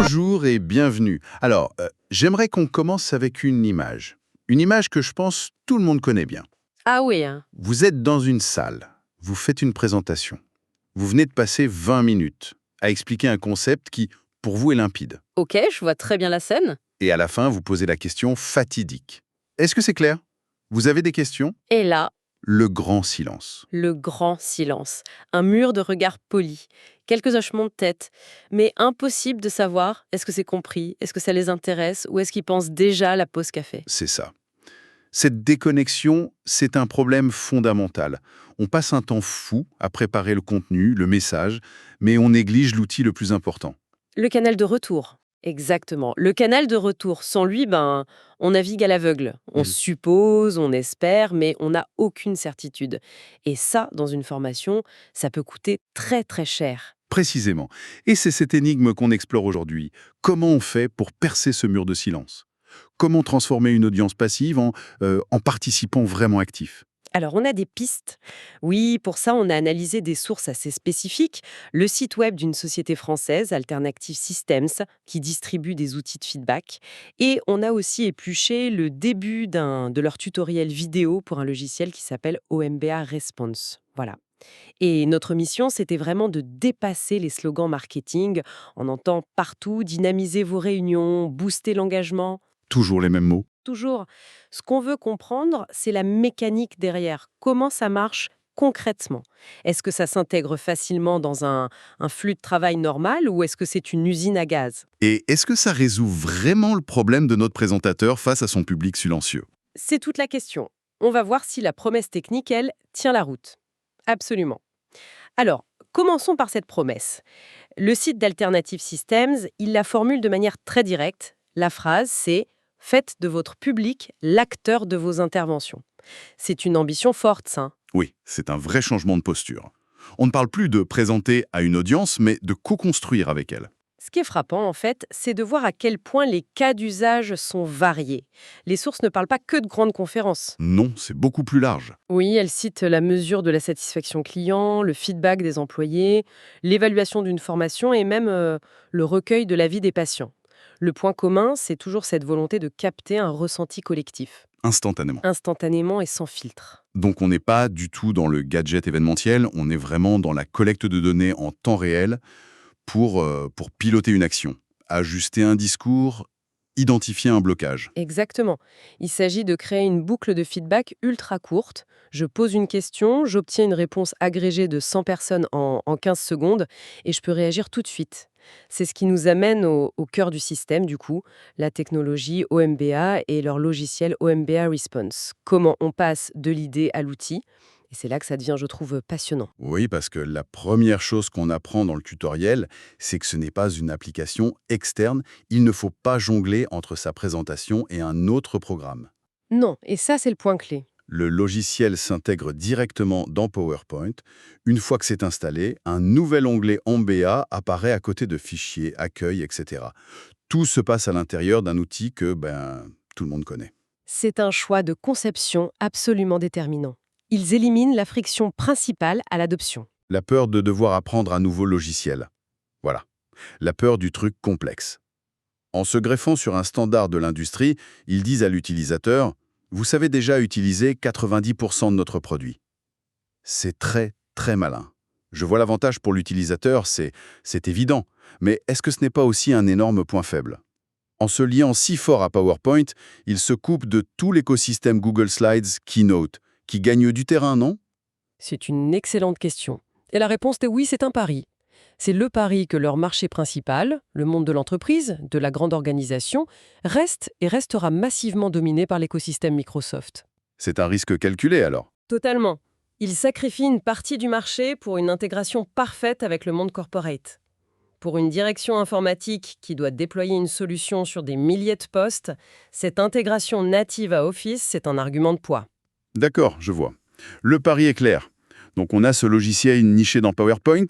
Bonjour et bienvenue. Alors, j'aimerais qu'on commence avec une image. Une image que je pense tout le monde connaît bien. Ah oui, hein. Vous êtes dans une salle, vous faites une présentation. Vous venez de passer 20 minutes à expliquer un concept qui, pour vous, est limpide. Ok, je vois très bien la scène. Et à la fin, vous posez la question fatidique. Est-ce que c'est clair? Vous avez des questions? Et là, Le grand silence. le grand silence. Un mur de regard poli. Quelques hochements de tête. Mais impossible de savoir, est-ce que c'est compris, est-ce que ça les intéresse, ou est-ce qu'ils pensent déjà à la pause café. C'est ça. Cette déconnexion, c'est un problème fondamental. On passe un temps fou à préparer le contenu, le message, mais on néglige l'outil le plus important. Le canal de retour. Exactement. Le canal de retour, sans lui, on navigue à l'aveugle. On Mhm. suppose, on espère, mais on n'a aucune certitude. Et ça, dans une formation, ça peut coûter très très cher. Précisément. Et c'est cette énigme qu'on explore aujourd'hui. Comment on fait pour percer ce mur de silence? Comment transformer une audience passive en participant vraiment actif? Alors, on a des pistes. Oui, pour ça, on a analysé des sources assez spécifiques. Le site web d'une société française, Alternative Systems, qui distribue des outils de feedback. Et on a aussi épluché le début de leur tutoriel vidéo pour un logiciel qui s'appelle OMBA Response. Voilà. Et notre mission, c'était vraiment de dépasser les slogans marketing. On entend partout dynamiser vos réunions, booster l'engagement. Toujours les mêmes mots. Toujours. Ce qu'on veut comprendre, c'est la mécanique derrière. Comment ça marche concrètement? Est-ce que ça s'intègre facilement dans un flux de travail normal ou est-ce que c'est une usine à gaz? Et est-ce que ça résout vraiment le problème de notre présentateur face à son public silencieux? C'est toute la question. On va voir si la promesse technique, elle, tient la route. Absolument. Alors, commençons par cette promesse. Le site d'Alternative Systems, il la formule de manière très directe. La phrase, c'est faites de votre public l'acteur de vos interventions. C'est une ambition forte, ça. Oui, c'est un vrai changement de posture. On ne parle plus de présenter à une audience, mais de co-construire avec elle. Ce qui est frappant, en fait, c'est de voir à quel point les cas d'usage sont variés. Les sources ne parlent pas que de grandes conférences. Non, c'est beaucoup plus large. Oui, elles citent la mesure de la satisfaction client, le feedback des employés, l'évaluation d'une formation et même le recueil de l'avis des patients. Le point commun, c'est toujours cette volonté de capter un ressenti collectif, Instantanément. instantanément et sans filtre. Donc on n'est pas du tout dans le gadget événementiel, on est vraiment dans la collecte de données en temps réel pour piloter une action, ajuster un discours, identifier un blocage. Exactement. Il s'agit de créer une boucle de feedback ultra courte. Je pose une question, j'obtiens une réponse agrégée de 100 personnes en 15 secondes et je peux réagir tout de suite. C'est ce qui nous amène au cœur du système, du coup, la technologie OMBA et leur logiciel OMBA Response. Comment on passe de l'idée à l'outil. Et c'est là que ça devient, je trouve, passionnant. Oui, parce que la première chose qu'on apprend dans le tutoriel, c'est que ce n'est pas une application externe, il ne faut pas jongler entre sa présentation et un autre programme. Non, et ça, c'est le point clé. Le logiciel s'intègre directement dans PowerPoint. Une fois que c'est installé, un nouvel onglet MBA apparaît à côté de fichiers, accueil, etc. Tout se passe à l'intérieur d'un outil que tout le monde connaît. C'est un choix de conception absolument déterminant. Ils éliminent la friction principale à l'adoption. La peur de devoir apprendre un nouveau logiciel. Voilà. La peur du truc complexe. En se greffant sur un standard de l'industrie, ils disent à l'utilisateur « Vous savez déjà utiliser 90% de notre produit ». C'est très, très malin. Je vois l'avantage pour l'utilisateur, c'est évident. Mais est-ce que ce n'est pas aussi un énorme point faible? En se liant si fort à PowerPoint, il se coupe de tout l'écosystème Google Slides, Keynote, qui gagne du terrain, non? C'est une excellente question. Et la réponse est oui, c'est un pari. C'est le pari que leur marché principal, le monde de l'entreprise, de la grande organisation, reste et restera massivement dominé par l'écosystème Microsoft. C'est un risque calculé alors. Totalement. Ils sacrifient une partie du marché pour une intégration parfaite avec le monde corporate. Pour une direction informatique qui doit déployer une solution sur des milliers de postes, cette intégration native à Office, c'est un argument de poids. D'accord, je vois. Le pari est clair. Donc on a ce logiciel niché dans PowerPoint,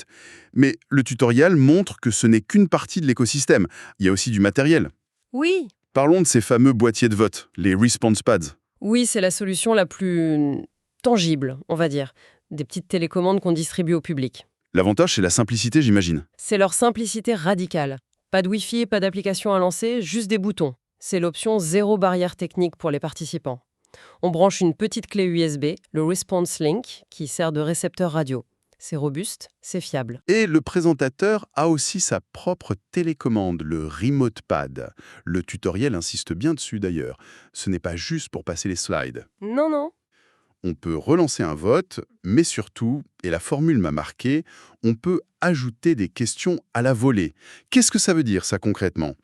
mais le tutoriel montre que ce n'est qu'une partie de l'écosystème. Il y a aussi du matériel. Oui. Parlons de ces fameux boîtiers de vote, les Response Pads. Oui, c'est la solution la plus tangible, on va dire. Des petites télécommandes qu'on distribue au public. L'avantage, c'est la simplicité, j'imagine. C'est leur simplicité radicale. Pas de Wi-Fi, pas d'application à lancer, juste des boutons. C'est l'option zéro barrière technique pour les participants. On branche une petite clé USB, le Response Link, qui sert de récepteur radio. C'est robuste, c'est fiable. Et le présentateur a aussi sa propre télécommande, le Remote Pad. Le tutoriel insiste bien dessus d'ailleurs. Ce n'est pas juste pour passer les slides. Non, non. On peut relancer un vote, mais surtout, et la formule m'a marqué, on peut ajouter des questions à la volée. Qu'est-ce que ça veut dire, ça, concrètement?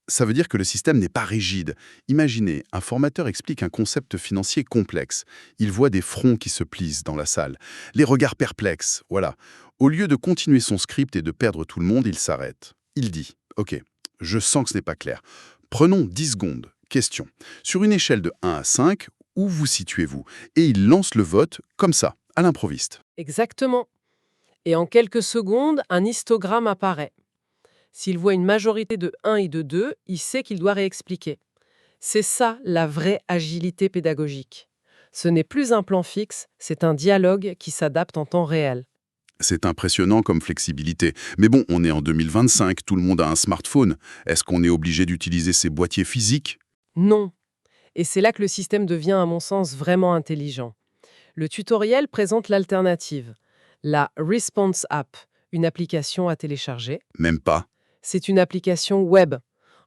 Ça veut dire que le système n'est pas rigide. Imaginez, un formateur explique un concept financier complexe. Il voit des fronts qui se plissent dans la salle, les regards perplexes, voilà. Au lieu de continuer son script et de perdre tout le monde, il s'arrête. Il dit, « Ok, je sens que ce n'est pas clair. Prenons 10 secondes. Question. Sur une échelle de 1 à 5, où vous situez-vous ?» Et il lance le vote comme ça, à l'improviste. Exactement. Et en quelques secondes, un histogramme apparaît. S'il voit une majorité de 1 et de 2, il sait qu'il doit réexpliquer. C'est ça la vraie agilité pédagogique. Ce n'est plus un plan fixe, c'est un dialogue qui s'adapte en temps réel. C'est impressionnant comme flexibilité. Mais bon, on est en 2025, tout le monde a un smartphone. Est-ce qu'on est obligé d'utiliser ces boîtiers physiques? Non. Et c'est là que le système devient, à mon sens, vraiment intelligent. Le tutoriel présente l'alternative. La Response App, une application à télécharger. Même pas. C'est une application web.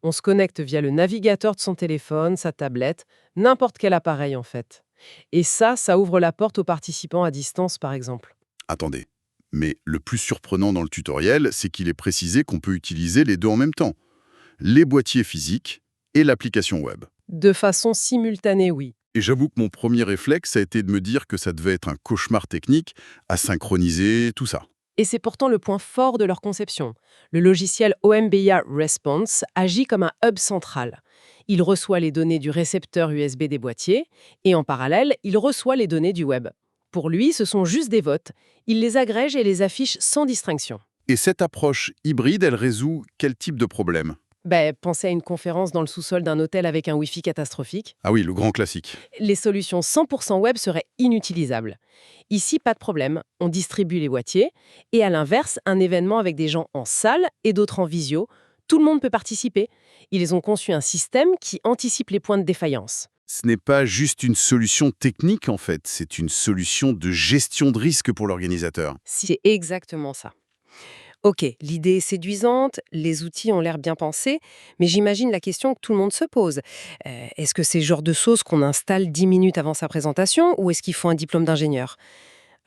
On se connecte via le navigateur de son téléphone, sa tablette, n'importe quel appareil en fait. Et ça ouvre la porte aux participants à distance par exemple. Attendez. Mais le plus surprenant dans le tutoriel, c'est qu'il est précisé qu'on peut utiliser les deux en même temps. Les boîtiers physiques et l'application web. De façon simultanée, oui. Et j'avoue que mon premier réflexe a été de me dire que ça devait être un cauchemar technique à synchroniser, tout ça. Et c'est pourtant le point fort de leur conception. Le logiciel OMBIA Response agit comme un hub central. Il reçoit les données du récepteur USB des boîtiers et en parallèle, il reçoit les données du web. Pour lui, ce sont juste des votes. Il les agrège et les affiche sans distinction. Et cette approche hybride, elle résout quel type de problème? Pensez à une conférence dans le sous-sol d'un hôtel avec un Wi-Fi catastrophique. Ah oui, le grand classique. Les solutions 100% web seraient inutilisables. Ici, pas de problème, on distribue les boîtiers. Et à l'inverse, un événement avec des gens en salle et d'autres en visio, tout le monde peut participer. Ils ont conçu un système qui anticipe les points de défaillance. Ce n'est pas juste une solution technique, en fait. C'est une solution de gestion de risque pour l'organisateur. C'est exactement ça. Ok, l'idée est séduisante, les outils ont l'air bien pensés, mais j'imagine la question que tout le monde se pose. Est-ce que c'est le genre de choses qu'on installe 10 minutes avant sa présentation ou est-ce qu'il faut un diplôme d'ingénieur?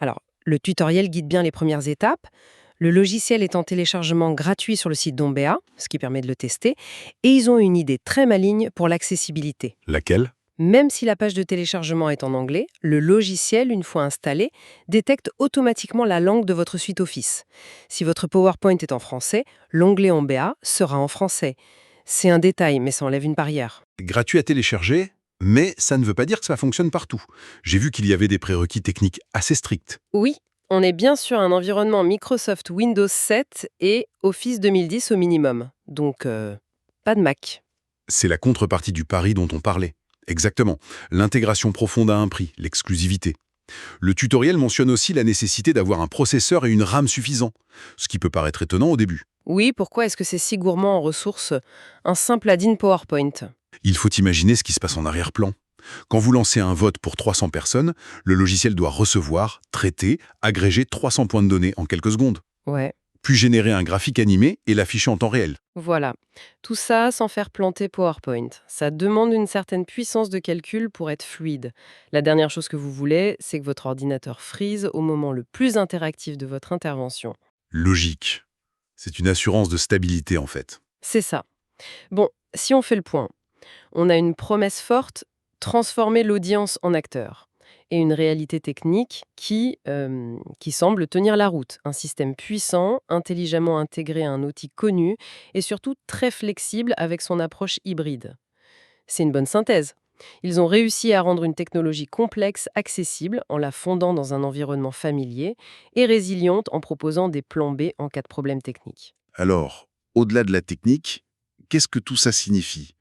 Alors, le tutoriel guide bien les premières étapes. Le logiciel est en téléchargement gratuit sur le site d'Ombea, ce qui permet de le tester, et ils ont une idée très maligne pour l'accessibilité. Laquelle? Même si la page de téléchargement est en anglais, le logiciel, une fois installé, détecte automatiquement la langue de votre suite Office. Si votre PowerPoint est en français, l'onglet Ombea sera en français. C'est un détail, mais ça enlève une barrière. Gratuit à télécharger, mais ça ne veut pas dire que ça fonctionne partout. J'ai vu qu'il y avait des prérequis techniques assez stricts. Oui, on est bien sur un environnement Microsoft Windows 7 et Office 2010 au minimum. Donc, pas de Mac. C'est la contrepartie du pari dont on parlait. Exactement. L'intégration profonde a un prix, l'exclusivité. Le tutoriel mentionne aussi la nécessité d'avoir un processeur et une RAM suffisants, ce qui peut paraître étonnant au début. Oui, pourquoi est-ce que c'est si gourmand en ressources? Un simple add-in PowerPoint. Il faut imaginer ce qui se passe en arrière-plan. Quand vous lancez un vote pour 300 personnes, le logiciel doit recevoir, traiter, agréger 300 points de données en quelques secondes, Ouais. puis générer un graphique animé et l'afficher en temps réel. Voilà. Tout ça sans faire planter PowerPoint. Ça demande une certaine puissance de calcul pour être fluide. La dernière chose que vous voulez, c'est que votre ordinateur freeze au moment le plus interactif de votre intervention. Logique. C'est une assurance de stabilité en fait. C'est ça. Bon, si on fait le point, on a une promesse forte, transformer l'audience en acteur. Et une réalité technique qui semble tenir la route. Un système puissant, intelligemment intégré à un outil connu et surtout très flexible avec son approche hybride. C'est une bonne synthèse. Ils ont réussi à rendre une technologie complexe accessible en la fondant dans un environnement familier et résiliente en proposant des plans B en cas de problème technique. Alors, au-delà de la technique, qu'est-ce que tout ça signifie?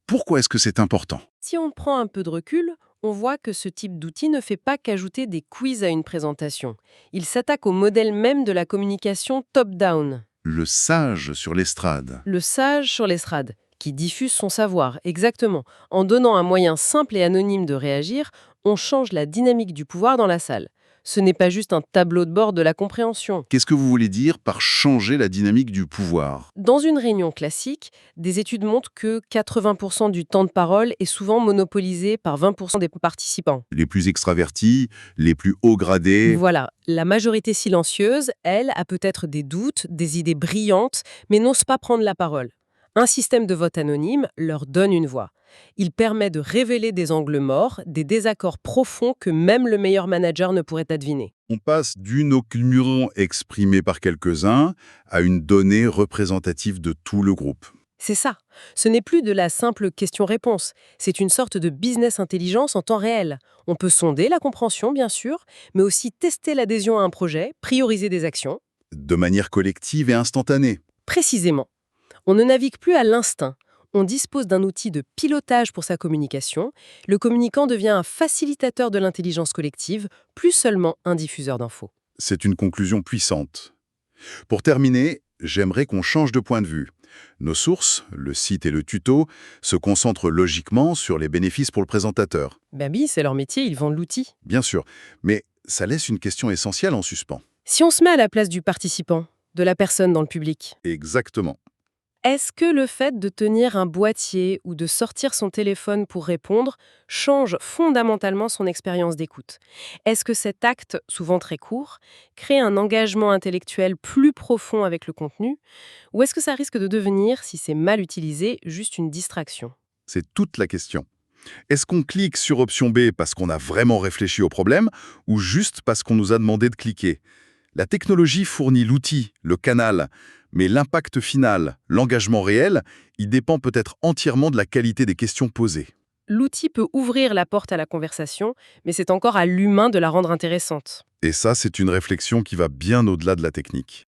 Pourquoi est-ce que c'est important? Si on prend un peu de recul, on voit que ce type d'outil ne fait pas qu'ajouter des quiz à une présentation. Il s'attaque au modèle même de la communication top-down. Le sage sur l'estrade. Le sage sur l'estrade, qui diffuse son savoir, exactement. En donnant un moyen simple et anonyme de réagir, on change la dynamique du pouvoir dans la salle. Ce n'est pas juste un tableau de bord de la compréhension. Qu'est-ce que vous voulez dire par changer la dynamique du pouvoir? Dans une réunion classique, des études montrent que 80% du temps de parole est souvent monopolisé par 20% des participants. Les plus extravertis, les plus haut gradés. Voilà, la majorité silencieuse, elle, a peut-être des doutes, des idées brillantes, mais n'ose pas prendre la parole. Un système de vote anonyme leur donne une voix. Il permet de révéler des angles morts, des désaccords profonds que même le meilleur manager ne pourrait adviner. On passe d'une opinion exprimée par quelques-uns à une donnée représentative de tout le groupe. C'est ça. Ce n'est plus de la simple question-réponse. C'est une sorte de business intelligence en temps réel. On peut sonder la compréhension, bien sûr, mais aussi tester l'adhésion à un projet, prioriser des actions. De manière collective et instantanée. Précisément. On ne navigue plus à l'instinct. On dispose d'un outil de pilotage pour sa communication. Le communicant devient un facilitateur de l'intelligence collective, plus seulement un diffuseur d'infos. C'est une conclusion puissante. Pour terminer, j'aimerais qu'on change de point de vue. Nos sources, le site et le tuto, se concentrent logiquement sur les bénéfices pour le présentateur. Ben oui, c'est leur métier, ils vendent l'outil. Bien sûr, mais ça laisse une question essentielle en suspens. Si on se met à la place du participant, de la personne dans le public, Exactement. est-ce que le fait de tenir un boîtier ou de sortir son téléphone pour répondre change fondamentalement son expérience d'écoute? Est-ce que cet acte, souvent très court, crée un engagement intellectuel plus profond avec le contenu? Ou est-ce que ça risque de devenir, si c'est mal utilisé, juste une distraction? C'est toute la question. Est-ce qu'on clique sur option B parce qu'on a vraiment réfléchi au problème ou juste parce qu'on nous a demandé de cliquer? La technologie fournit l'outil, le canal, mais l'impact final, l'engagement réel, il dépend peut-être entièrement de la qualité des questions posées. L'outil peut ouvrir la porte à la conversation, mais c'est encore à l'humain de la rendre intéressante. Et ça, c'est une réflexion qui va bien au-delà de la technique.